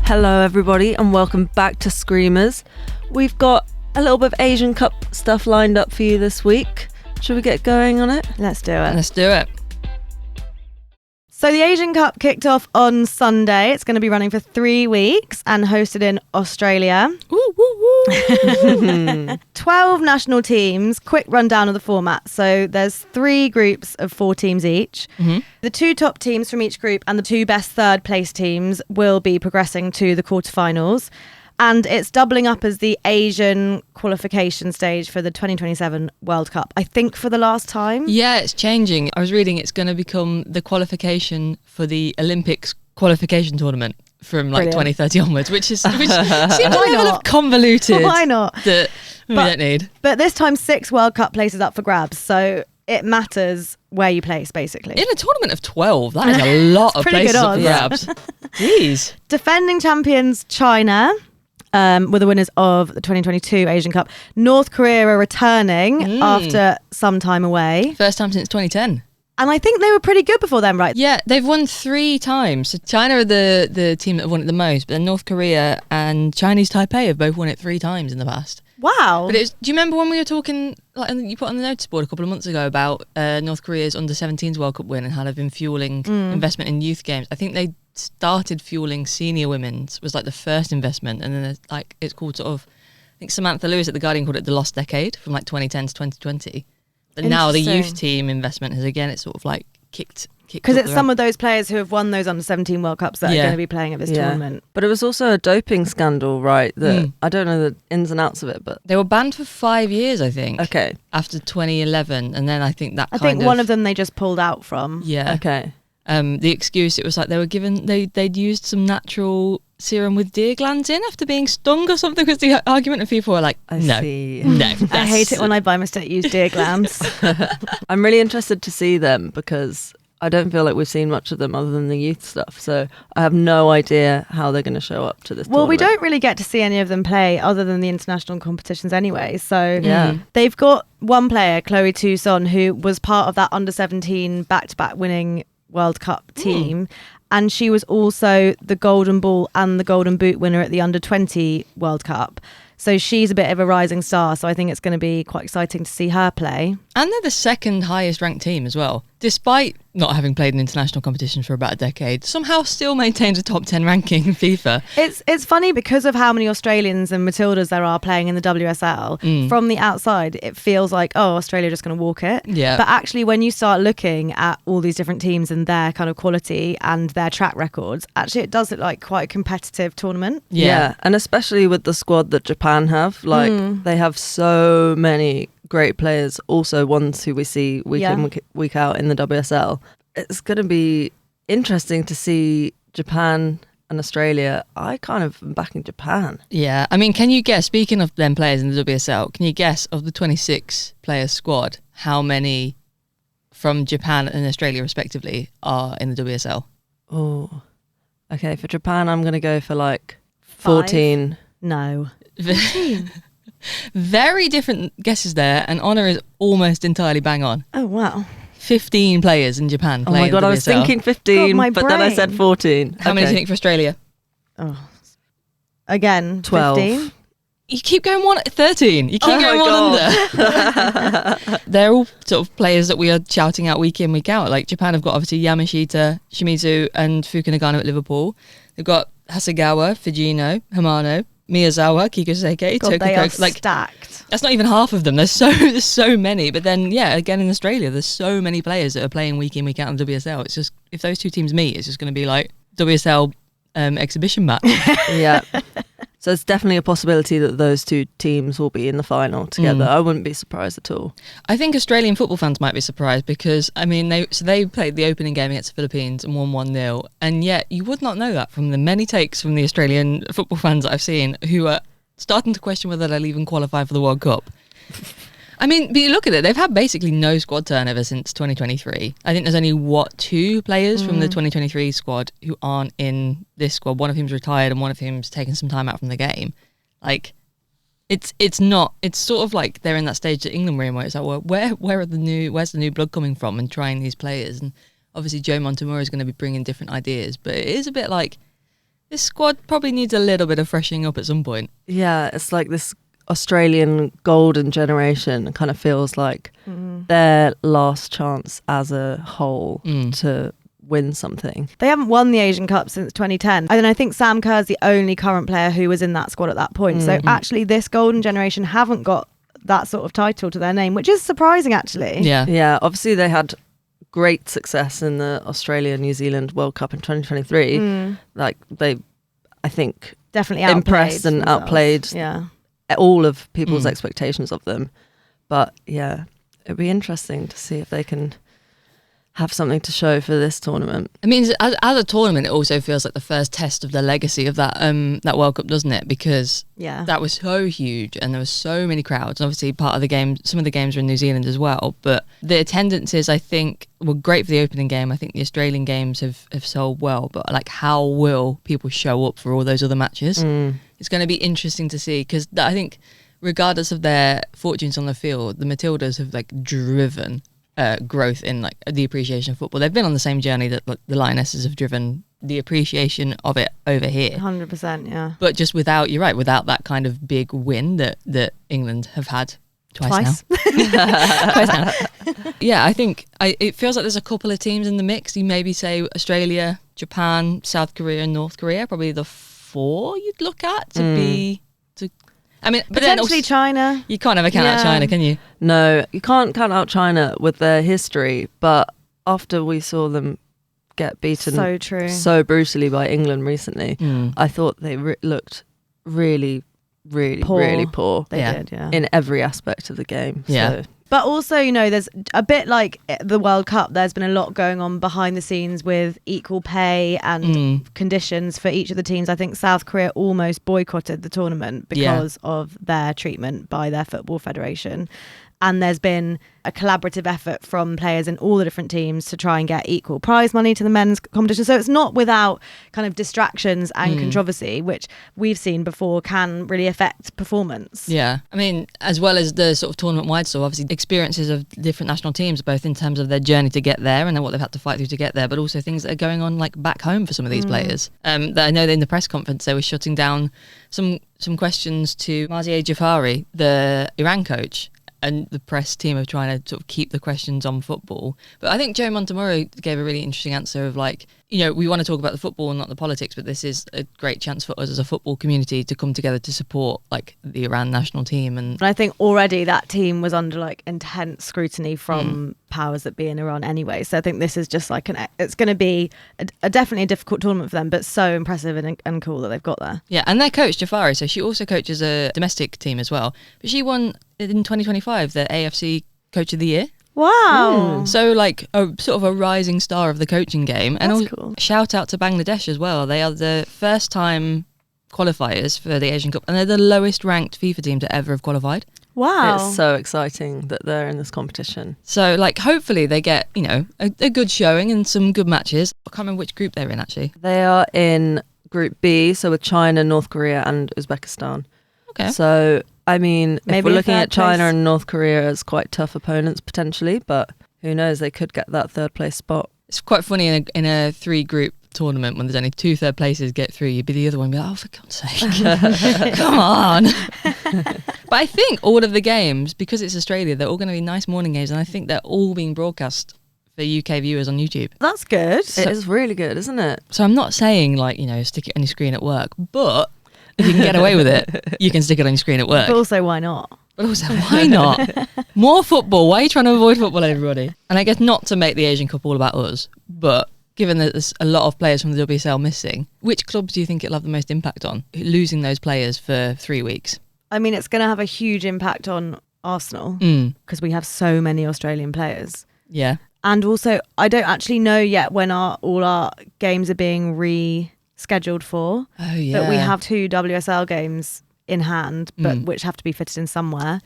Hello everybody and welcome back to Screamers. We've got a little bit of Asian Cup stuff lined up for you this week. Should we get going on it? Let's do it. Let's do it. So the Asian Cup kicked off on Sunday. It's going to be running for 3 weeks and hosted in Australia. Woo, woo, woo. 12 national teams. Quick rundown of the format. So there's 3 groups of 4 teams each. Mm-hmm. The 2 top teams from each group and the 2 best third place teams will be progressing to the quarterfinals. And it's doubling up as the Asian qualification stage for the 2027 World Cup, I think for the last time. Yeah, it's changing. I was reading it's going to become the qualification for the Olympics qualification tournament from like 2030 onwards, which seems a level of convoluted. Why not? That we don't need. But this time 6 World Cup places up for grabs, so it matters where you place, basically. In a tournament of 12, that is a lot of places up for grabs. Jeez. Defending champions China were the winners of the 2022 Asian Cup. North Korea are returning after some time away. First time since 2010. And I think they were pretty good before then, right? Yeah, they've won 3 times. So China are the team that have won it the most, but then North Korea and Chinese Taipei have both won it 3 times in the past. Wow. But do you remember when we were talking, like you put on the notice board a couple of months ago about North Korea's under-17s World Cup win and how they've been fueling investment in youth games? I think they started fueling senior women's, was like the first investment, and then there's like it's called sort of, I think Samantha Lewis at The Guardian called it the lost decade from like 2010 to 2020. But now the youth team investment has again, it's sort of like kicked because it's some of those players who have won those under-17 World Cups that are going to be playing at this tournament. But it was also a doping scandal, right? That I don't know the ins and outs of it, but they were banned for 5 years, I think. Okay. After 2011, and then I think one of them they just pulled out from. Yeah. Okay. The excuse, it was like they were given, they'd used some natural serum with deer glands in after being stung or something, was the argument, and people were like, no. I hate it when I by mistake use deer glands. I'm really interested to see them because I don't feel like we've seen much of them other than the youth stuff. So I have no idea how they're going to show up to this tournament. We don't really get to see any of them play other than the international competitions anyway. So they've got one player, Chloe Toussaint, who was part of that under-17 back-to-back winning World Cup team. And she was also the Golden Ball and the Golden Boot winner at the Under-20 World Cup. So she's a bit of a rising star. So I think it's going to be quite exciting to see her play. And they're the second highest ranked team as well. Despite not having played in international competitions for about a decade, somehow still maintains a top 10 ranking in FIFA. It's funny because of how many Australians and Matildas there are playing in the WSL. From the outside, it feels like, oh, Australia are just going to walk it. Yeah. But actually, when you start looking at all these different teams and their kind of quality and their track records, actually it does look like quite a competitive tournament. Yeah. And especially with the squad that Japan have, like they have so many great players, also ones who we see week in, week out in the WSL. It's going to be interesting to see Japan and Australia. I kind of am backing Japan. Yeah, I mean, can you guess, speaking of them players in the WSL, can you guess of the 26 player squad, how many from Japan and Australia respectively are in the WSL? Oh, okay, for Japan I'm going to go for like 14. 5? No. 15. Very different guesses there, and Honor is almost entirely bang on. Oh, wow. 15 players in Japan playing Oh my God, the WSL. I was thinking 15, but then I said 14. How many do you think for Australia? Oh. Again, 12. 15? You keep going 13. You keep going one under. They're all sort of players that we are shouting out week in, week out. Like Japan have got obviously Yamashita, Shimizu and Fuka Nagano at Liverpool. They've got Hasegawa, Fujino, Hamano, Miyazawa, Kikoseke, God, they are like stacked. That's not even half of them. There's so many. But then, yeah, again in Australia, there's so many players that are playing week in, week out in WSL. It's just, if those two teams meet, it's just going to be like WSL exhibition match. Yeah. So it's definitely a possibility that those two teams will be in the final together. I wouldn't be surprised at all. I think Australian football fans might be surprised because, I mean, they played the opening game against the Philippines and won 1-0. And yet you would not know that from the many takes from the Australian football fans that I've seen who are starting to question whether they'll even qualify for the World Cup. I mean, but you look at it, they've had basically no squad turnover since 2023. I think there's only, 2 players from the 2023 squad who aren't in this squad. One of whom's retired and one of whom's taken some time out from the game. Like, it's sort of like they're in that stage that England were in where it's like, well, where's the new blood coming from and trying these players? And obviously Joe Montemurro is going to be bringing different ideas, but it is a bit like, this squad probably needs a little bit of freshening up at some point. Yeah, it's like this Australian golden generation kind of feels like their last chance as a whole to win something. They haven't won the Asian Cup since 2010. And I think Sam Kerr's the only current player who was in that squad at that point. So actually this golden generation haven't got that sort of title to their name, which is surprising actually. Yeah, obviously they had great success in the Australia-New Zealand World Cup in 2023. Like they, I think, definitely impressed and outplayed all of people's expectations of them. But yeah, it'd be interesting to see if they can have something to show for this tournament. I mean, as a tournament, it also feels like the first test of the legacy of that World Cup, doesn't it? Because that was so huge and there were so many crowds. And obviously, part of the game, some of the games were in New Zealand as well. But the attendances, I think, were great for the opening game. I think the Australian games have sold well. But like, how will people show up for all those other matches? It's going to be interesting to see, because I think, regardless of their fortunes on the field, the Matildas have like driven growth in like the appreciation of football. They've been on the same journey that like, the Lionesses have driven the appreciation of it over here. 100%, yeah. But just without, you're right, without that kind of big win that England have had twice now. Twice now. Yeah, I think it feels like there's a couple of teams in the mix. You maybe say Australia, Japan, South Korea, and North Korea, probably the 4 you'd look at to be... I mean, but potentially then also, China. You can't ever count out China, can you? No, you can't count out China with their history. But after we saw them get beaten so brutally by England recently, I thought they looked really, really poor. They did, yeah. In every aspect of the game. Yeah. So. But also, you know, there's a bit like the World Cup, there's been a lot going on behind the scenes with equal pay and conditions for each of the teams. I think South Korea almost boycotted the tournament because of their treatment by their football federation. And there's been a collaborative effort from players in all the different teams to try and get equal prize money to the men's competition. So it's not without kind of distractions and controversy, which we've seen before can really affect performance. Yeah. I mean, as well as the sort of tournament-wide stuff, obviously experiences of different national teams, both in terms of their journey to get there and then what they've had to fight through to get there, but also things that are going on like back home for some of these players. That I know in the press conference they were shutting down some questions to Marzieh Jafari, the Iran coach, and the press team are trying to sort of keep the questions on football. But I think Joe Montemurro gave a really interesting answer of like, you know, we want to talk about the football and not the politics, but this is a great chance for us as a football community to come together to support like the Iran national team. And I think already that team was under like intense scrutiny from powers that be in Iran anyway. So I think this is just like it's going to be definitely a difficult tournament for them, but so impressive and cool that they've got there. Yeah, and their coach Jafari, so she also coaches a domestic team as well, but she won in 2025 the AFC Coach of the Year. Wow. So like a sort of a rising star of the coaching game. And That's also, cool. Shout out to Bangladesh as well. They are the first time qualifiers for the Asian Cup and they're the lowest ranked FIFA team to ever have qualified. Wow. It's so exciting that they're in this competition. So like hopefully they get, you know, a good showing and some good matches. I can't remember which group they're in actually. They are in Group B, so with China, North Korea and Uzbekistan. Okay. So I mean, Maybe if we're looking at China place. and North Korea as quite tough opponents potentially, but who knows, they could get that third place spot. It's quite funny in a 3-group tournament when there's only 2 third places get through, you'd be the other one, be like, oh, for God's sake, come on. But I think all of the games, because it's Australia, they're all going to be nice morning games, and I think they're all being broadcast for UK viewers on YouTube. That's good. It is really good, isn't it? So I'm not saying like, you know, stick it on your screen at work, but if you can get away with it, you can stick it on your screen at work. But also, why not? But also, why not? More football. Why are you trying to avoid football, everybody? And I guess not to make the Asian Cup all about us, but given that there's a lot of players from the WSL missing, which clubs do you think it'll have the most impact on, losing those players for 3 weeks? I mean, it's going to have a huge impact on Arsenal because we have so many Australian players. Yeah. And also, I don't actually know yet when all our games are being rescheduled for. Oh, yeah. But we have 2 WSL games in hand, but which have to be fitted in somewhere.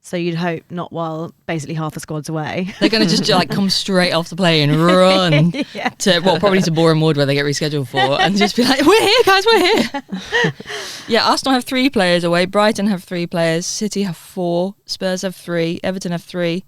So you'd hope not while basically half the squad's away. They're going to just like come straight off the plane and run to, well, probably to Boreham Wood where they get rescheduled for, and just be like, we're here, guys, we're here. Yeah, Arsenal have 3 players away. Brighton have 3 players. City have 4. Spurs have 3. Everton have 3.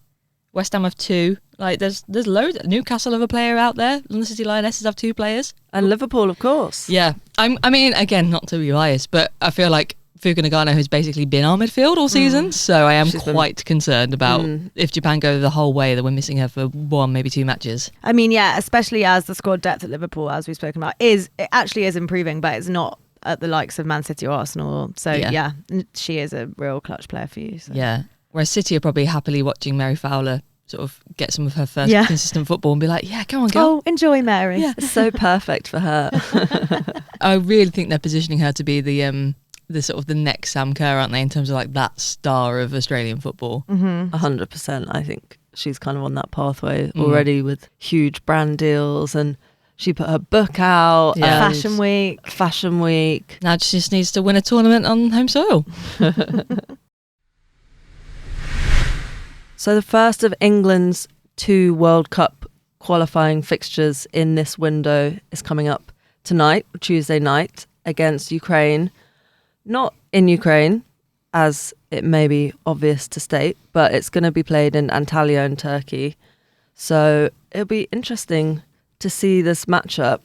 West Ham have 2. Like there's loads. Newcastle have a player out there. London City Lionesses have 2 players. And Liverpool, of course. Yeah. I mean, again, not to be biased, but I feel like Fuka Nagano has basically been our midfield all season. So I am quite concerned about if Japan go the whole way, that we're missing her for 1, maybe 2 matches. I mean, yeah, especially as the squad depth at Liverpool, as we've spoken about, it actually is improving, but it's not at the likes of Man City or Arsenal. So yeah she is a real clutch player for you. So. Yeah. Whereas City are probably happily watching Mary Fowler sort of get some of her first consistent football and be like, yeah, come on, girl. Oh, enjoy, Mary. Yeah. It's so perfect for her. I really think they're positioning her to be the sort of the next Sam Kerr, aren't they, in terms of like that star of Australian football. 100%. I think she's kind of on that pathway already with huge brand deals, and she put her book out. Yeah. Fashion Week. Now she just needs to win a tournament on home soil. So the first of England's 2 World Cup qualifying fixtures in this window is coming up tonight, Tuesday night, against Ukraine. Not in Ukraine, as it may be obvious to state, but it's going to be played in Antalya in Turkey. So it'll be interesting to see this matchup.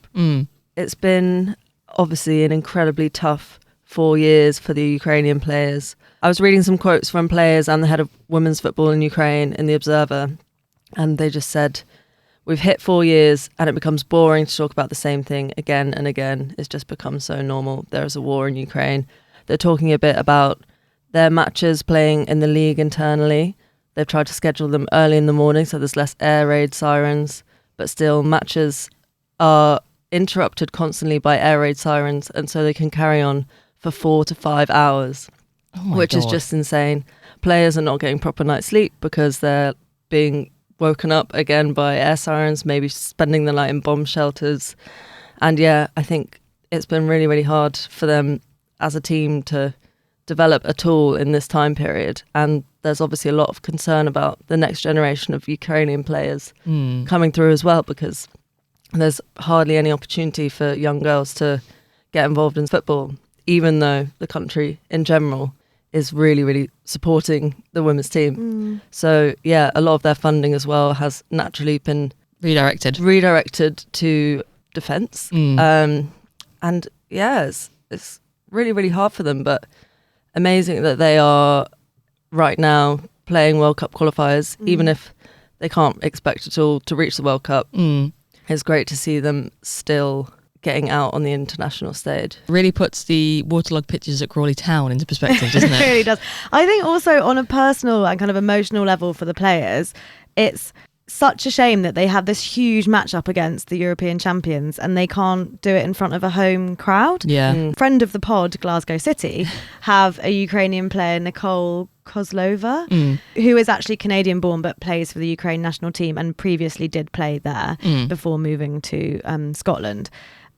It's been obviously an incredibly tough 4 years for the Ukrainian players. I was reading some quotes from players and the head of women's football in Ukraine in The Observer, and they just said, we've hit 4 years and it becomes boring to talk about the same thing again and again. It's just become so normal. There is a war in Ukraine. They're talking a bit about their matches playing in the league internally. They've tried to schedule them early in the morning so there's less air raid sirens, but still matches are interrupted constantly by air raid sirens, and so they can carry on for 4 to 5 hours, which is just insane. Players are not getting proper night's sleep because they're being woken up again by air sirens, maybe spending the night in bomb shelters. And yeah, I think it's been really, really hard for them as a team to develop a tool in this time period. And there's obviously a lot of concern about the next generation of Ukrainian players coming through as well, because there's hardly any opportunity for young girls to get involved in football, even though the country in general is really, really supporting the women's team. So yeah, a lot of their funding as well has naturally been redirected to defence. And yeah, it's really, really hard for them, but amazing that they are right now playing World Cup qualifiers, even if they can't expect at all to reach the World Cup. It's great to see them still getting out on the international stage. Really puts the waterlogged pitches at Crawley Town into perspective, doesn't it? It really does. I think also on a personal and kind of emotional level for the players, it's such a shame that they have this huge match up against the European champions and they can't do it in front of a home crowd. Yeah. Friend of the pod, Glasgow City, have a Ukrainian player, Nicole Kozlova, who is actually Canadian born but plays for the Ukraine national team and previously did play there before moving to Scotland.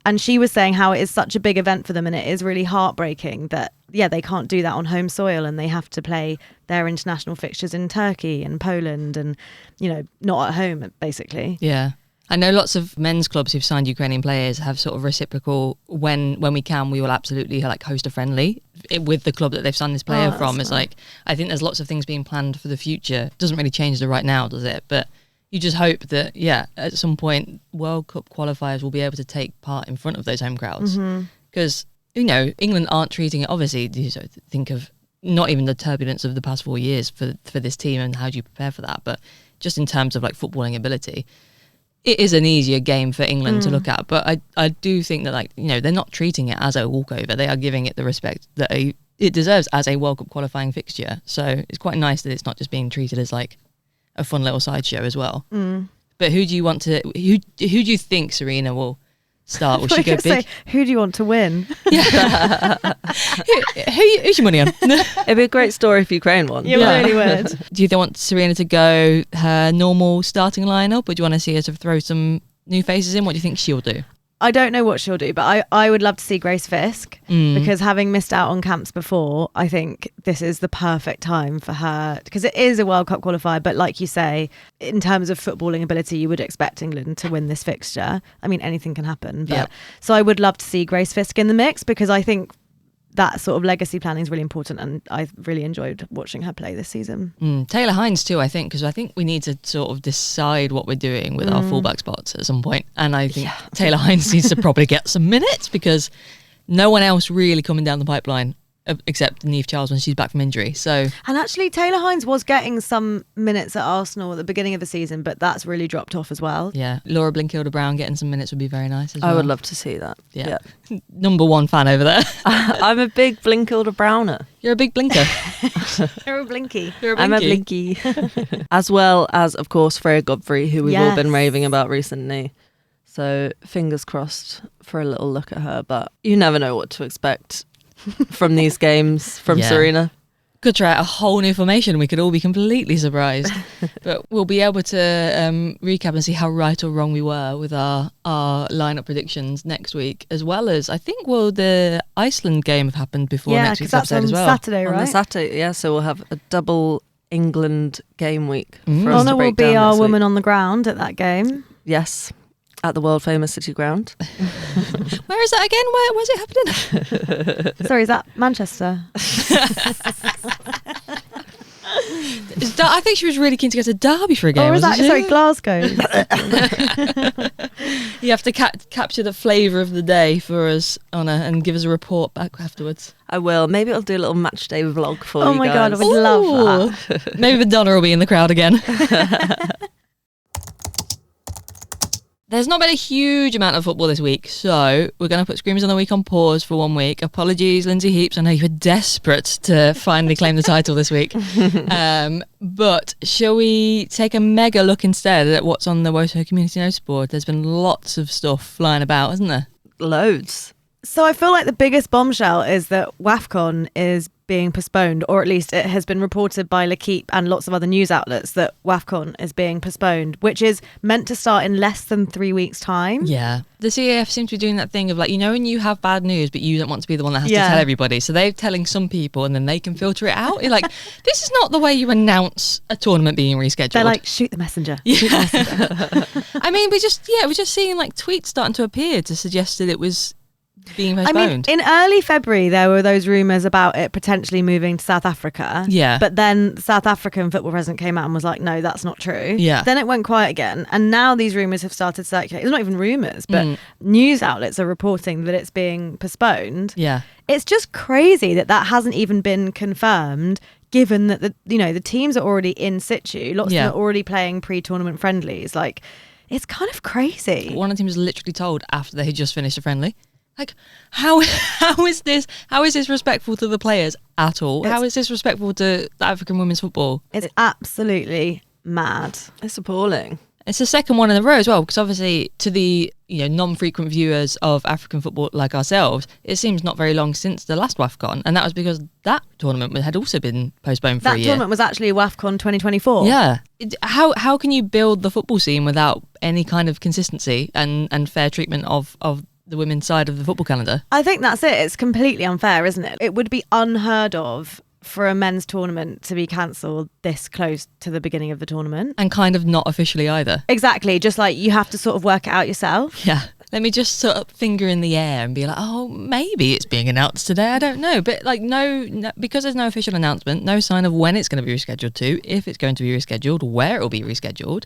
And she was saying how it is such a big event for them and it is really heartbreaking that, yeah, they can't do that on home soil and they have to play their international fixtures in Turkey and Poland and, you know, not at home, basically. Yeah. I know lots of men's clubs who've signed Ukrainian players have sort of reciprocal, when we can, we will absolutely like host a friendly with the club that they've signed this player from. It's like, I think there's lots of things being planned for the future. It doesn't really change the right now, does it? But you just hope that, yeah, at some point, World Cup qualifiers will be able to take part in front of those home crowds. Because, you know, England aren't treating it, obviously, you think of not even the turbulence of the past 4 years for this team and how do you prepare for that, but just in terms of like footballing ability, it is an easier game for England to look at. But I do think that, like, you know, they're not treating it as a walkover. They are giving it the respect that it deserves as a World Cup qualifying fixture. So it's quite nice that it's not just being treated as like a fun little sideshow as well. But who do you think Sarina will start? Will she go big? Say, who do you want to win? Yeah. Who's your money on? It'd be a great story if Ukraine won. You really would. Do you want Sarina to go her normal starting lineup, or do you want to see her to throw some new faces in? What do you think she'll do? I don't know what she'll do, but I would love to see Grace Fisk because having missed out on camps before, I think this is the perfect time for her because it is a World Cup qualifier. But like you say, in terms of footballing ability, you would expect England to win this fixture. I mean, anything can happen. But, So I would love to see Grace Fisk in the mix because I think that sort of legacy planning is really important, and I really enjoyed watching her play this season. Taylor Hines too, I think, because I think we need to sort of decide what we're doing with our fullback spots at some point, and I think Taylor Hines needs to probably get some minutes, because no one else really coming down the pipeline except Niamh Charles when she's back from injury. So, and actually Taylor Hines was getting some minutes at Arsenal at the beginning of the season, but that's really dropped off as well. Yeah, Laura Blinkilde-Brown getting some minutes would be very nice as well. I would love to see that. Yeah. Number one fan over there. I'm a big Blinkilde-Browner. You're a big blinker. You're a blinky. I'm a blinky. As well as, of course, Freya Godfrey, who we've all been raving about recently. So fingers crossed for a little look at her, but you never know what to expect from these games from Sarina. Could try out a whole new formation. We could all be completely surprised. But we'll be able to recap and see how right or wrong we were with our lineup predictions next week, as well as, I think, the Iceland game have happened before next week's episode as well. Saturday, right? On the Saturday, yeah. So we'll have a double England game week. For us Honor to will break be down our next woman week. on the ground at that game. Yes. At the world famous City Ground. Where is that again? Where's it happening? Sorry, is that Manchester? I think she was really keen to go to Derby for a game. Or is that, wasn't she? sorry, Glasgow? You have to capture the flavour of the day for us, Honor, and give us a report back afterwards. I will. Maybe I'll do a little match day vlog for you guys. Oh my God, I would love that. Maybe Madonna will be in the crowd again. There's not been a huge amount of football this week, so we're going to put Screamers on the Week on pause for 1 week. Apologies, Lindsay Heaps. I know you were desperate to finally claim the title this week. But shall we take a mega look instead at what's on the Woso Community Noticeboard? There's been lots of stuff flying about, hasn't there? Loads. So I feel like the biggest bombshell is that WAFCON is being postponed, or at least it has been reported by L'Equipe and lots of other news outlets that WAFCON is being postponed, which is meant to start in less than 3 weeks' time. Yeah. The CAF seems to be doing that thing of, like, you know, when you have bad news, but you don't want to be the one that has to tell everybody. So they're telling some people and then they can filter it out. You're like, this is not the way you announce a tournament being rescheduled. They're like, shoot the messenger. Yeah. Shoot the messenger. I mean, we're just seeing like tweets starting to appear to suggest that it was being postponed. I mean, in early February, there were those rumours about it potentially moving to South Africa. Yeah. But then the South African football president came out and was like, no, that's not true. Yeah. Then it went quiet again. And now these rumours have started circulating. It's not even rumours, but news outlets are reporting that it's being postponed. Yeah. It's just crazy that hasn't even been confirmed, given that the teams are already in situ. Lots of them are already playing pre-tournament friendlies. Like, it's kind of crazy. One of the teams was literally told after they had just finished a friendly. Like, how is this respectful to the players at all? How is this respectful to the African women's football? It's absolutely mad. It's appalling. It's the second one in a row as well, because obviously to the non-frequent viewers of African football like ourselves, it seems not very long since the last WAFCON, and that was because that tournament had also been postponed for a year. That tournament was actually WAFCON 2024. Yeah. How can you build the football scene without any kind of consistency and fair treatment of the women's side of the football calendar? I think that's it. It's completely unfair, isn't it? It would be unheard of for a men's tournament to be cancelled this close to the beginning of the tournament. And kind of not officially either. Exactly. Just like you have to sort of work it out yourself. Yeah. Let me just sort of finger in the air and be like, oh, maybe it's being announced today. I don't know. But like, no, because there's no official announcement, no sign of when it's going to be rescheduled to, if it's going to be rescheduled, where it will be rescheduled.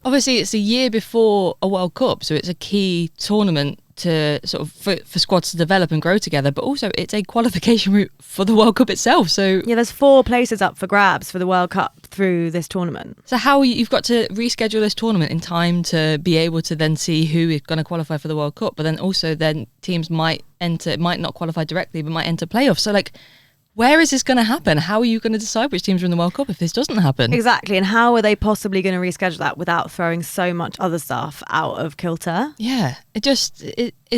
Obviously, it's a year before a World Cup, so it's a key tournament to sort of for squads to develop and grow together, but also it's a qualification route for the World Cup itself. So yeah, there's 4 places up for grabs for the World Cup through this tournament. So how you've got to reschedule this tournament in time to be able to then see who is going to qualify for the World Cup, but then also then teams might not qualify directly, but might enter playoffs. So like, where is this going to happen? How are you going to decide which teams are in the World Cup if this doesn't happen? Exactly. And how are they possibly going to reschedule that without throwing so much other stuff out of kilter? Yeah. It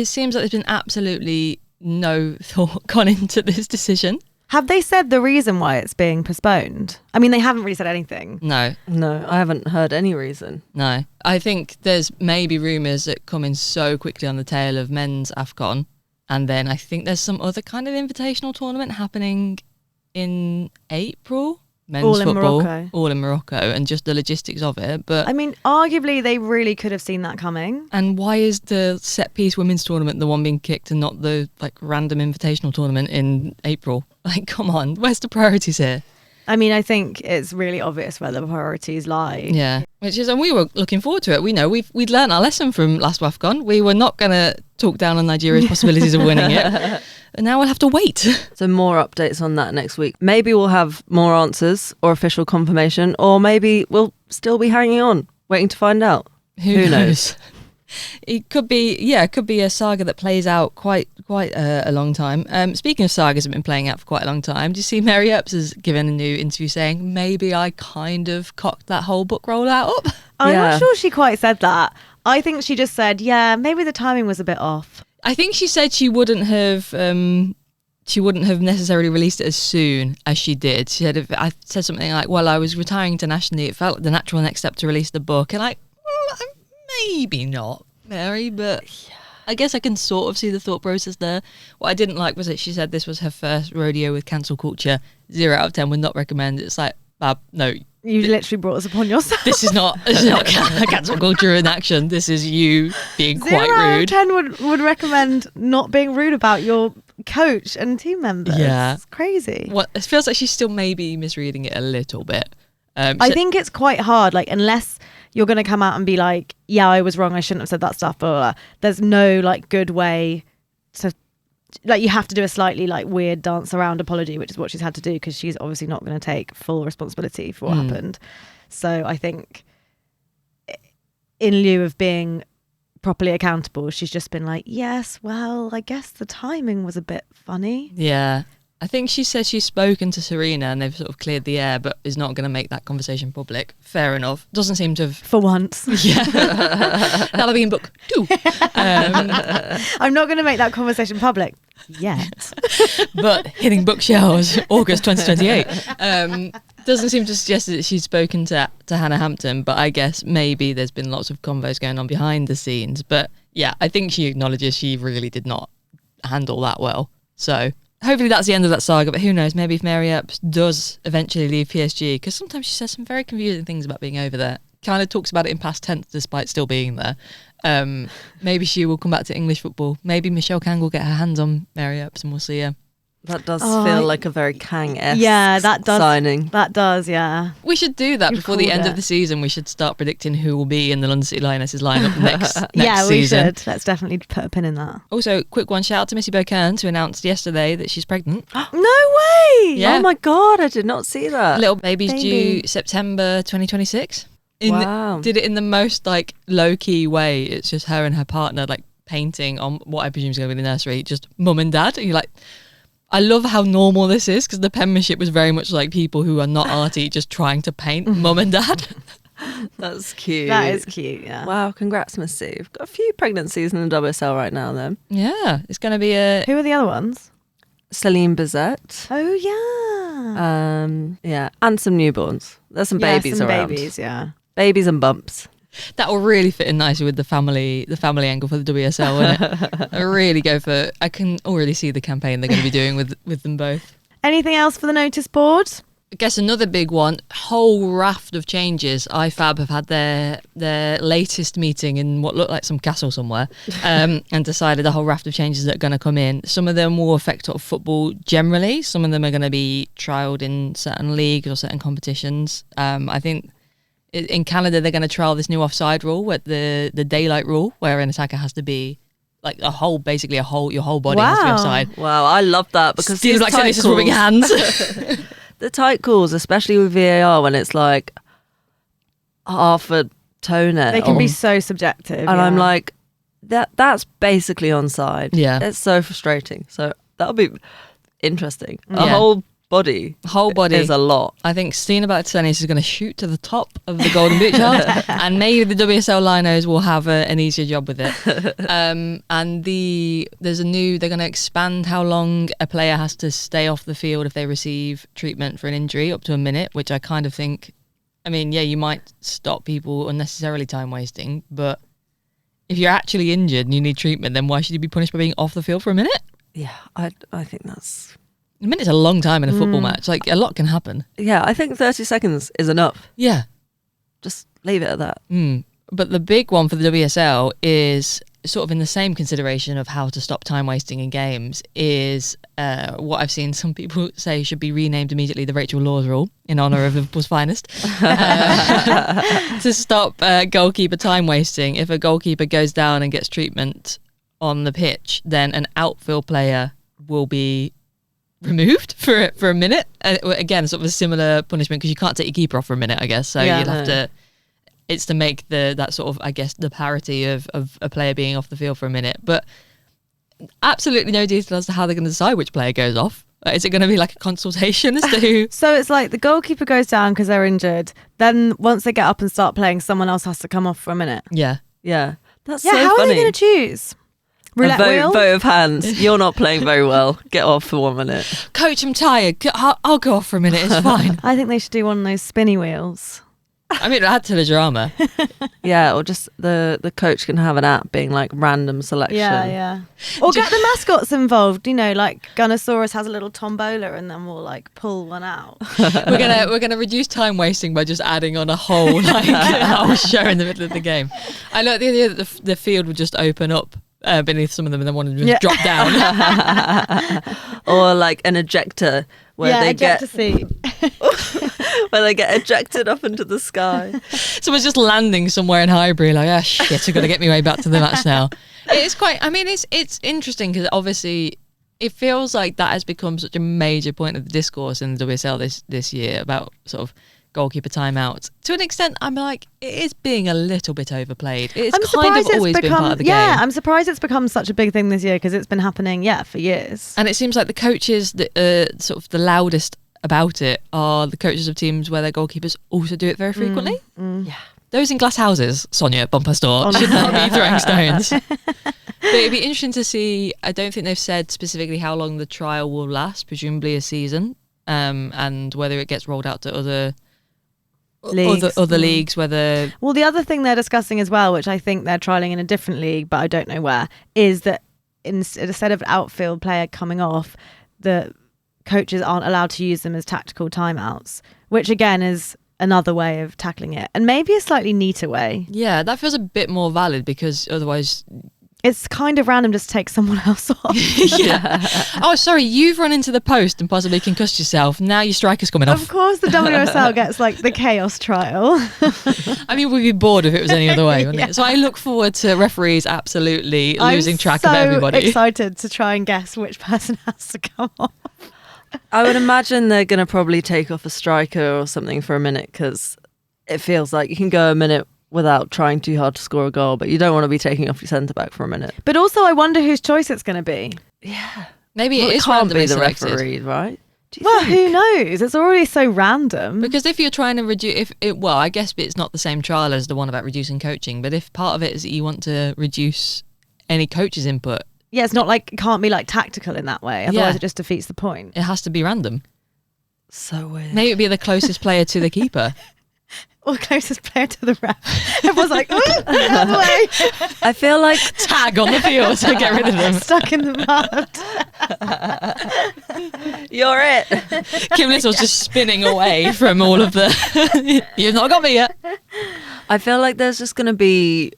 seems like there's been absolutely no thought gone into this decision. Have they said the reason why it's being postponed? I mean, they haven't really said anything. No, I haven't heard any reason. No. I think there's maybe rumours that come in so quickly on the tail of men's AFCON. And then I think there's some other kind of invitational tournament happening in April, men's all in football, Morocco. all in Morocco, and just the logistics of it. But I mean, arguably, they really could have seen that coming. And why is the set piece women's tournament the one being kicked and not the like random invitational tournament in April? Like, come on, where's the priorities here? I mean, I think it's really obvious where the priorities lie. Yeah, which is, and we were looking forward to it. We know we'd learned our lesson from last WAFCON. We were not going to talk down on Nigeria's possibilities of winning it. And now we'll have to wait. So more updates on that next week. Maybe we'll have more answers or official confirmation, or maybe we'll still be hanging on, waiting to find out. Who knows? It could be a saga that plays out quite a long time. Speaking of sagas that have been playing out for quite a long time, do you see Mary Earps has given a new interview saying, maybe I kind of cocked that whole book rollout up? I'm not sure she quite said that. I think she just said, yeah, maybe the timing was a bit off. I think she said she wouldn't have necessarily released it as soon as she did. She said, I said something like, well, I was retiring internationally, it felt like the natural next step to release the book. And maybe not, Mary, but I guess I can sort of see the thought process there. What I didn't like was that she said this was her first rodeo with cancel culture. 0 out of 10 would not recommend. It's like, no. You literally brought us upon yourself. This is not cancel culture in action. This is you being quite 0 out of rude. 10 would recommend not being rude about your coach and team members. Yeah. It's crazy. Well, it feels like she's still maybe misreading it a little bit. I think it's quite hard, like, unless you're going to come out and be like, yeah, I was wrong, I shouldn't have said that stuff, blah, blah, blah. There's no like good way to, like, you have to do a slightly like weird dance around apology, which is what she's had to do because she's obviously not going to take full responsibility for what happened. So I think in lieu of being properly accountable, she's just been like, yes, well, I guess the timing was a bit funny. Yeah. I think she says she's spoken to Sarina and they've sort of cleared the air, but is not going to make that conversation public. Fair enough. Doesn't seem to have... For once. Yeah. That'll be in book 2. I'm not going to make that conversation public yet. But hitting bookshelves, August 2028. Doesn't seem to suggest that she's spoken to Hannah Hampton, but I guess maybe there's been lots of convos going on behind the scenes. But yeah, I think she acknowledges she really did not handle that well. So... hopefully that's the end of that saga, but who knows, maybe if Mary Earps does eventually leave PSG, because sometimes she says some very confusing things about being over there, kind of talks about it in past tense despite still being there. Maybe she will come back to English football. Maybe Michelle Kang will get her hands on Mary Earps and we'll see her. That does feel like a very Kang-esque signing. That does, yeah. We should do that before the end of the season. We should start predicting who will be in the London City Lionesses lineup next season. Yeah, we should. Let's definitely put a pin in that. Also, quick one, shout out to Missy Bocan, who announced yesterday that she's pregnant. No way! Yeah. Oh my God, I did not see that. Little baby's due September 2026. Wow. Did it in the most like low-key way. It's just her and her partner like painting on what I presume is going to be the nursery, just mum and dad. And you're like... I love how normal this is because the penmanship was very much like people who are not arty just trying to paint mum and dad. That's cute. That is cute, yeah. Wow, congrats, Missy. We've got a few pregnancies in the WSL right now, then. Yeah, it's going to be a... Who are the other ones? Celine Bizet. Oh, yeah. Yeah, and some newborns. There's some babies around. Babies, yeah. Babies and bumps. That will really fit in nicely with the family angle for the WSL, won't it? I really go for... I can already see the campaign they're going to be doing with them both. Anything else for the notice board? I guess another big one, whole raft of changes. IFAB have had their latest meeting in what looked like some castle somewhere and decided a whole raft of changes that are going to come in. Some of them will affect sort of football generally. Some of them are going to be trialled in certain leagues or certain competitions. I think... in Canada, they're going to trial this new offside rule, the daylight rule, where an attacker has to be like your whole body has to be offside. Wow, I love that because Steve's like this is rubbing hands. The tight calls, especially with VAR, when it's like half a toenail, they can be so subjective. And I'm like, that's basically onside. Yeah, it's so frustrating. So that'll be interesting. A whole body is a lot. I think Stina Balatenis is going to shoot to the top of the Golden Boot chart, and maybe the WSL Linos will have an easier job with it. And they're going to expand how long a player has to stay off the field if they receive treatment for an injury up to a minute, which I kind of think, I mean, yeah, you might stop people unnecessarily time wasting, but if you're actually injured and you need treatment, then why should you be punished by being off the field for a minute? Yeah, I think that's A minute's a long time in a football match. Like, a lot can happen. Yeah, I think 30 seconds is enough. Yeah. Just leave it at that. But the big one for the WSL is sort of in the same consideration of how to stop time wasting in games is what I've seen some people say should be renamed immediately the Rachel Laws rule in honour of Liverpool's finest. To stop goalkeeper time wasting. If a goalkeeper goes down and gets treatment on the pitch, then an outfield player will be removed for a minute. Again, sort of a similar punishment because you can't take your keeper off for a minute, I guess. So you'll have to. It's to make that sort of, I guess, the parity of a player being off the field for a minute. But absolutely no detail as to how they're going to decide which player goes off. Is it going to be like a consultation as to who? So it's like the goalkeeper goes down because they're injured. Then once they get up and start playing, someone else has to come off for a minute. Yeah. That's so how funny. are they going to choose? Roulette wheel? Vote of hands. You're not playing very well. Get off for 1 minute. Coach, I'm tired. I'll go off for a minute. It's fine. I think they should do one of those spinny wheels. I mean, add to the drama. Yeah, or just the coach can have an app being like random selection. Yeah. Or get the mascots involved. You know, like Gunnosaurus has a little tombola, and then we'll like pull one out. We're gonna reduce time wasting by just adding on a whole whole show in the middle of the game. I like the idea that the field would just open up beneath some of them, and then one would just drop down. Or like an ejector where they ejector seat. where they get ejected up into the sky. Someone's just landing somewhere in Highbury, like, shit, I've got to get my way back to the match now. It's quite, I mean, it's interesting because obviously it feels like that has become such a major point of the discourse in the WSL this year about sort of goalkeeper timeouts. To an extent, I'm like, it is being a little bit overplayed. It's kind of always been part of the game. Yeah, I'm surprised it's become such a big thing this year because it's been happening, for years. And it seems like the coaches that sort of the loudest about it are the coaches of teams where their goalkeepers also do it very frequently. Yeah. Those in glass houses, Sonia, bumper store, should not be throwing stones. But it'd be interesting to see. I don't think they've said specifically how long the trial will last, presumably a season, and whether it gets rolled out to other leagues, whether... Well, the other thing they're discussing as well, which I think they're trialling in a different league, but I don't know where, is that instead of outfield player coming off, the coaches aren't allowed to use them as tactical timeouts, which again is another way of tackling it, and maybe a slightly neater way. Yeah, that feels a bit more valid because otherwise... It's kind of random just to take someone else off. Yeah. Oh, sorry, you've run into the post and possibly concussed yourself. Now your striker's coming off. Of course the WSL gets like the chaos trial. I mean, we'd be bored if it was any other way, wouldn't it? So I look forward to referees absolutely losing track of everybody. I'm so excited to try and guess which person has to come off. I would imagine they're going to probably take off a striker or something for a minute because it feels like you can go a minute without trying too hard to score a goal, but you don't want to be taking off your centre-back for a minute. But also, I wonder whose choice it's going to be. Yeah. Maybe it can't be the selected. referee, right? Who knows? It's already so random. Because if you're trying to reduce... I guess it's not the same trial as the one about reducing coaching, but if part of it is that you want to reduce any coach's input... Yeah, it's not like, it can't be like tactical in that way. Otherwise, it just defeats the point. It has to be random. So weird. Maybe it'd be the closest player to the keeper. Or closest player to the ref. Everyone's like, the other way. I feel like tag on the field to get rid of them. Stuck in the mud. You're it. Kim Little's just spinning away from all of the... You've not got me yet. I feel like there's just going to be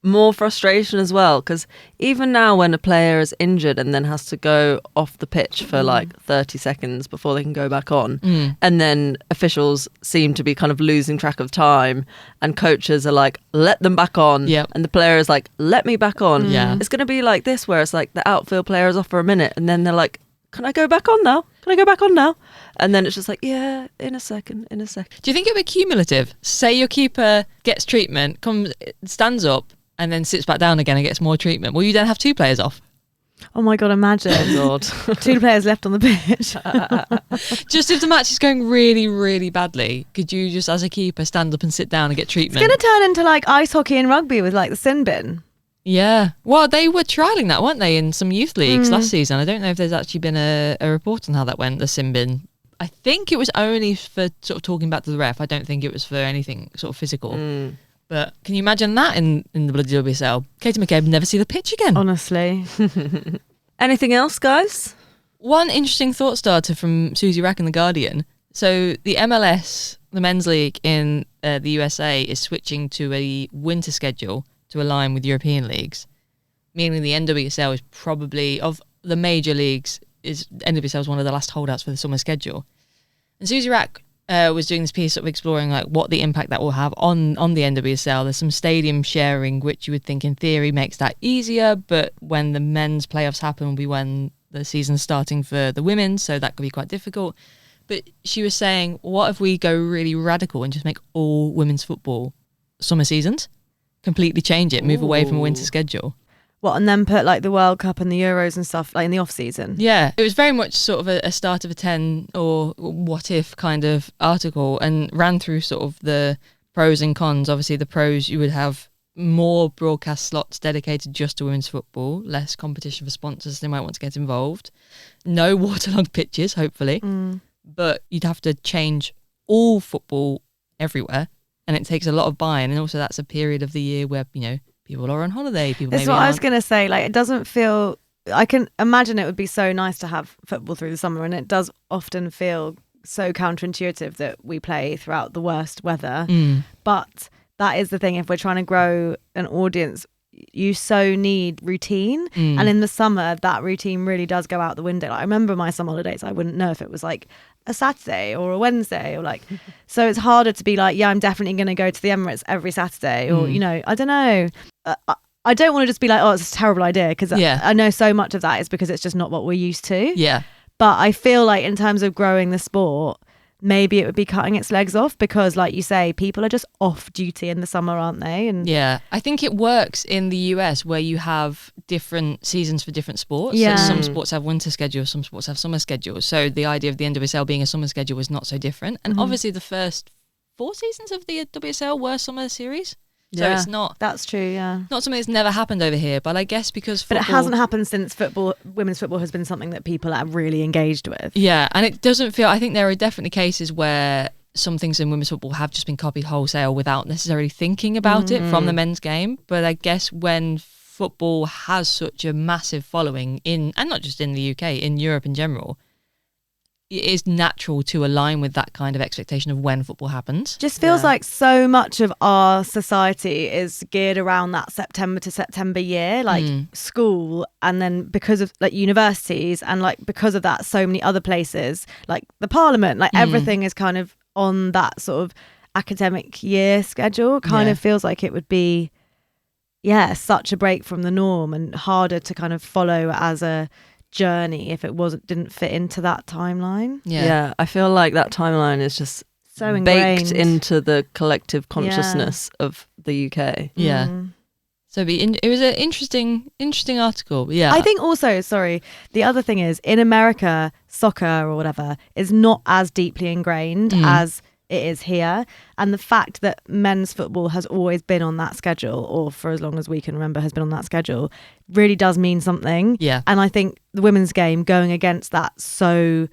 more frustration as well, because even now when a player is injured and then has to go off the pitch for like 30 seconds before they can go back on, and then officials seem to be kind of losing track of time and coaches are like, let them back on, and the player is like, let me back on. It's going to be like this where it's like the outfield player is off for a minute and then they're like, can I go back on now? Can I go back on now? And then it's just like, yeah, in a second. Do you think it would be cumulative? Say your keeper gets treatment, stands up, and then sits back down again and gets more treatment. Will you then have two players off? Oh my God, imagine. Oh God. Two players left on the pitch. Just if the match is going really, really badly, could you just, as a keeper, stand up and sit down and get treatment? It's going to turn into like ice hockey and rugby with like the sin bin. Yeah. Well, they were trialling that, weren't they, in some youth leagues last season? I don't know if there's actually been a report on how that went, the sin bin. I think it was only for sort of talking back to the ref. I don't think it was for anything sort of physical. But can you imagine that in the bloody WSL? Katie McCabe never see the pitch again. Honestly. Anything else, guys? One interesting thought starter from Susie Rack in The Guardian. So the MLS, the men's league in the USA, is switching to a winter schedule to align with European leagues, meaning the NWSL is probably, of the major leagues, NWSL is one of the last holdouts for the summer schedule. And Susie Rack was doing this piece sort of exploring like what the impact that will have on the NWSL. There's some stadium sharing, which you would think in theory makes that easier, but when the men's playoffs happen will be when the season's starting for the women, so that could be quite difficult. But she was saying, what if we go really radical and just make all women's football summer seasons? Completely change it, move away from a winter schedule. What, and then put like the World Cup and the Euros and stuff like in the off season? Yeah, it was very much sort of a start of a 10 or what if kind of article, and ran through sort of the pros and cons. Obviously the pros, you would have more broadcast slots dedicated just to women's football, less competition for sponsors, they might want to get involved. No waterlogged pitches, hopefully. But you'd have to change all football everywhere, and it takes a lot of buy-in, and also that's a period of the year where, you know, people are on holiday. That's what I was going to say. Like, it doesn't feel... I can imagine it would be so nice to have football through the summer, and it does often feel so counterintuitive that we play throughout the worst weather. But that is the thing. If we're trying to grow an audience, you so need routine. And in the summer, that routine really does go out the window. Like, I remember my summer holidays, I wouldn't know if it was like a Saturday or a Wednesday or like, so it's harder to be like, yeah, I'm definitely going to go to the Emirates every Saturday, or, you know, I don't know. I don't want to just be like, oh, it's a terrible idea, because I know so much of that is because it's just not what we're used to. Yeah. But I feel like in terms of growing the sport, maybe it would be cutting its legs off, because like you say, people are just off duty in the summer, aren't they? And yeah, I think it works in the US where you have different seasons for different sports. Yeah. So some sports have winter schedules, some sports have summer schedules. So the idea of the NWSL being a summer schedule was not so different. And obviously the first 4 seasons of the WSL were summer series. So it's not... That's true, yeah. Not something that's never happened over here, but I guess because football... But it hasn't happened since women's football has been something that people are really engaged with. Yeah, and it doesn't feel... I think there are definitely cases where some things in women's football have just been copied wholesale without necessarily thinking about it from the men's game. But I guess when football has such a massive following in, and not just in the UK, in Europe in general, it is natural to align with that kind of expectation of when football happens. Just feels like so much of our society is geared around that September to September year, like school, and then because of like universities, and like because of that so many other places like the Parliament, like everything is kind of on that sort of academic year schedule. Kind of feels like it would be such a break from the norm and harder to kind of follow as a journey if it didn't fit into that timeline. Yeah, I feel like that timeline is just so ingrained. Baked into the collective consciousness of the UK. So it was an interesting article. Yeah, I think also, the other thing is in America, soccer or whatever is not as deeply ingrained as it is here, and the fact that men's football has always been on that schedule, or for as long as we can remember has been on that schedule, really does mean something. And I think the women's game going against that so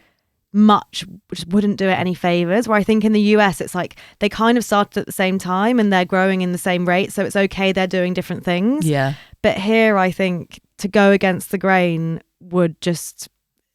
much just wouldn't do it any favors, where I think in the US it's like they kind of started at the same time and they're growing in the same rate, so it's okay, they're doing different things. But here I think to go against the grain would just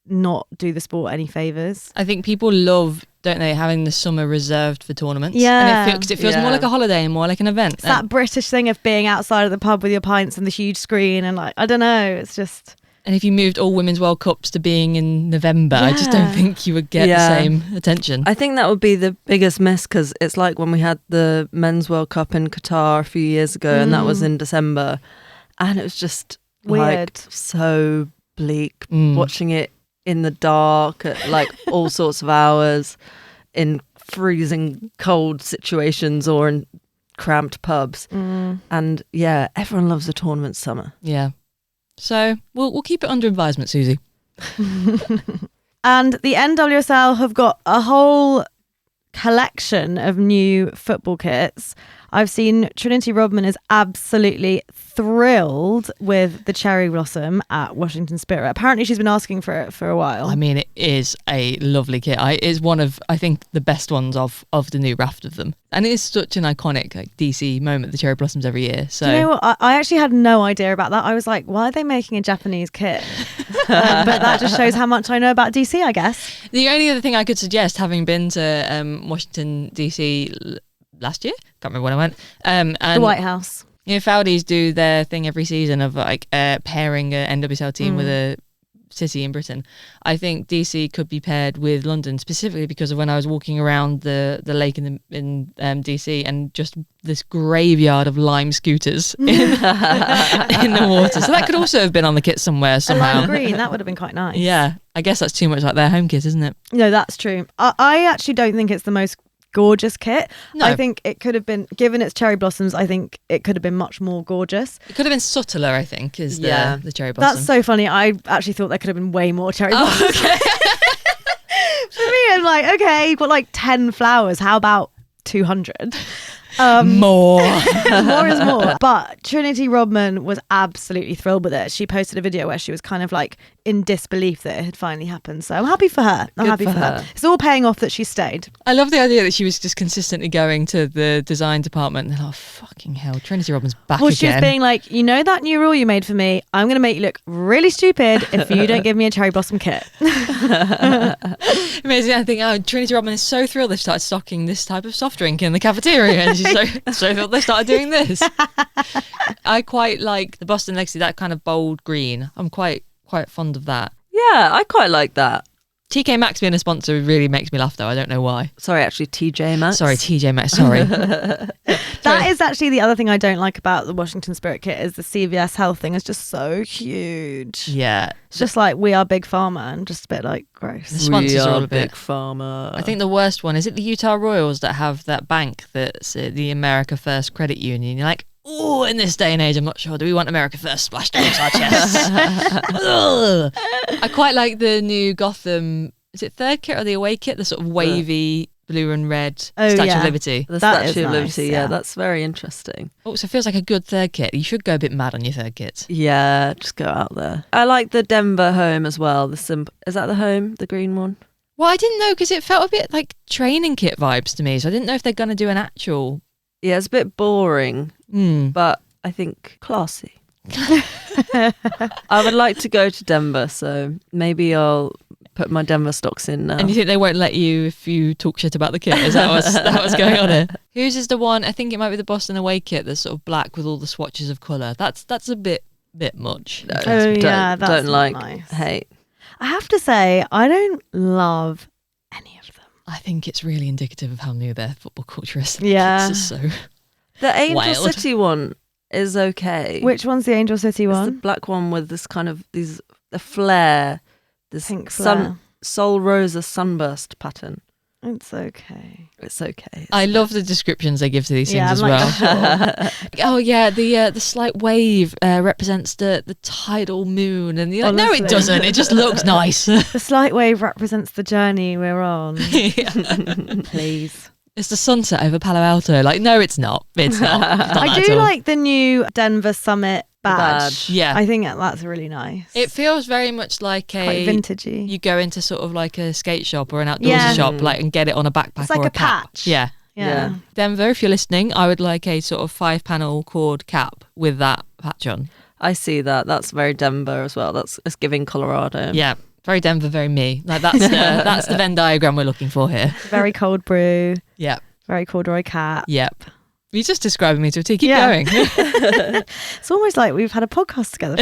not do the sport any favors. I think people love, don't they, having the summer reserved for tournaments. Yeah. And it feels more like a holiday and more like an event. It's that British thing of being outside of the pub with your pints and the huge screen, and like, I don't know, it's just... And if you moved all Women's World Cups to being in November, I just don't think you would get the same attention. I think that would be the biggest miss, because it's like when we had the Men's World Cup in Qatar a few years ago, and that was in December, and it was just weird, like so bleak watching it in the dark at like all sorts of hours in freezing cold situations or in cramped pubs. And yeah, everyone loves a tournament summer. Yeah. So we'll keep it under advisement, Susie. And the NWSL have got a whole collection of new football kits. I've seen Trinity Rodman is absolutely thrilled with the cherry blossom at Washington Spirit. Apparently she's been asking for it for a while. I mean, it is a lovely kit. It's one of, I think, the best ones of the new raft of them. And it is such an iconic DC moment, the cherry blossoms every year. So, do you know what? I actually had no idea about that. I was like, why are they making a Japanese kit? But that just shows how much I know about DC, I guess. The only other thing I could suggest, having been to Washington DC last year, can't remember when I went, and the White House. You know, Saudis do their thing every season of like pairing an NWSL team with a city in Britain. I think DC could be paired with London, specifically because of when I was walking around the lake in DC, and just this graveyard of lime scooters in the water. So that could also have been on the kit somewhere somehow. A lime green, that would have been quite nice. Yeah, I guess that's too much like their home kit, isn't it? No, that's true. I actually don't think it's the most gorgeous kit. No. I think it could have been, given its cherry blossoms, I think it could have been much more gorgeous. It could have been subtler, I think, is the cherry blossom. That's so funny. I actually thought there could have been way more cherry blossoms. Oh, okay. For me, I'm like, okay, you've got like 10 flowers. How about 200? More. More is more. But Trinity Rodman was absolutely thrilled with it. She posted a video where she was kind of like in disbelief that it had finally happened. So I'm happy for her. I'm happy for her. It's all paying off that she stayed. I love the idea that she was just consistently going to the design department and fucking hell, Trinity Rodman's back again. She was being like, you know that new rule you made for me? I'm going to make you look really stupid if you don't give me a cherry blossom kit. Amazing. I think, Trinity Rodman is so thrilled they've started stocking this type of soft drink in the cafeteria, and she's so thrilled they started doing this. I quite like the Boston Legacy, that kind of bold green. I'm quite fond of that. Yeah, I quite like that. TK Maxx being a sponsor really makes me laugh though. I don't know why. Sorry, actually, TJ Maxx. Sorry, TJ Maxx. Sorry. That is actually the other thing I don't like about the Washington Spirit kit is the CVS Health thing is just so huge. Yeah. It's just like, we are Big Pharma, and just a bit like gross. The sponsors are all a bit Big Pharma. I think the worst one, is it the Utah Royals that have that bank that's the America First Credit Union? You're like, oh, in this day and age, I'm not sure. Do we want America First splashed across our chests? I quite like the new Gotham, is it third kit or the away kit? The sort of wavy blue and red Statue of Liberty. The Statue of Liberty, yeah, that's very interesting. Oh, so it feels like a good third kit. You should go a bit mad on your third kit. Yeah, just go out there. I like the Denver home as well. Is that the home, the green one? Well, I didn't know, because it felt a bit like training kit vibes to me, so I didn't know if they're going to do an actual... Yeah, it's a bit boring, but I think classy. I would like to go to Denver, so maybe I'll put my Denver stocks in now. And you think they won't let you if you talk shit about the kit? Is that what's going on here? Whose is the one? I think it might be the Boston away kit that's sort of black with all the swatches of colour. That's a bit much. No, that's don't like, nice. hate. I have to say, I don't love any of them. I think it's really indicative of how new their football culture is. Yeah. It's so The Angel wild. City one is okay. Which one's the Angel City It's one? the black one with this kind of the flare, this Pink flare. Sol Rosa sunburst pattern. It's okay. It's okay. I love the descriptions they give to these things Yeah, as I'm well. like, sure. Oh yeah, the slight wave represents the tidal moon, and you're like, no, it Honestly. doesn't. It just looks nice. The slight wave represents the journey we're on. Yeah. Please. It's the sunset over Palo Alto. Like, no, it's not. It's not. It's not I that at do all. like the new Denver Summit badge. badge. Yeah. I think that's really nice. It feels very much like quite vintagey. you go into sort of like a skate shop or an outdoors Yeah. shop, like, and get it on a backpack It's like or a a cap. patch. Yeah. Yeah. Denver, if you're listening, I would like a sort of 5-panel cord cap with that patch on. I see that. That's very Denver as well. It's giving Colorado. Yeah. Very Denver, very me. Like, that's the Venn diagram we're looking for here. Very cold brew. Yep. Very corduroy cap. Yep. You're just describing me to a T. Keep Yeah. going. It's almost like we've had a podcast together.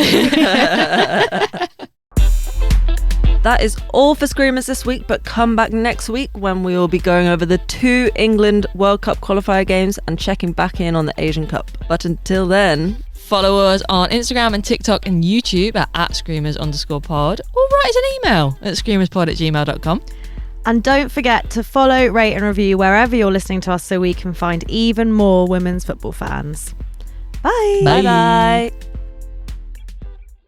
That is all for Screamers this week, but come back next week when we will be going over the 2 England World Cup qualifier games and checking back in on the Asian Cup. But until then, Follow us on Instagram and TikTok and YouTube at @screamers_pod, or write us an email at screamerspod@gmail.com. And don't forget to follow, rate and review wherever you're listening to us so we can find even more women's football fans. Bye. Bye. bye-bye.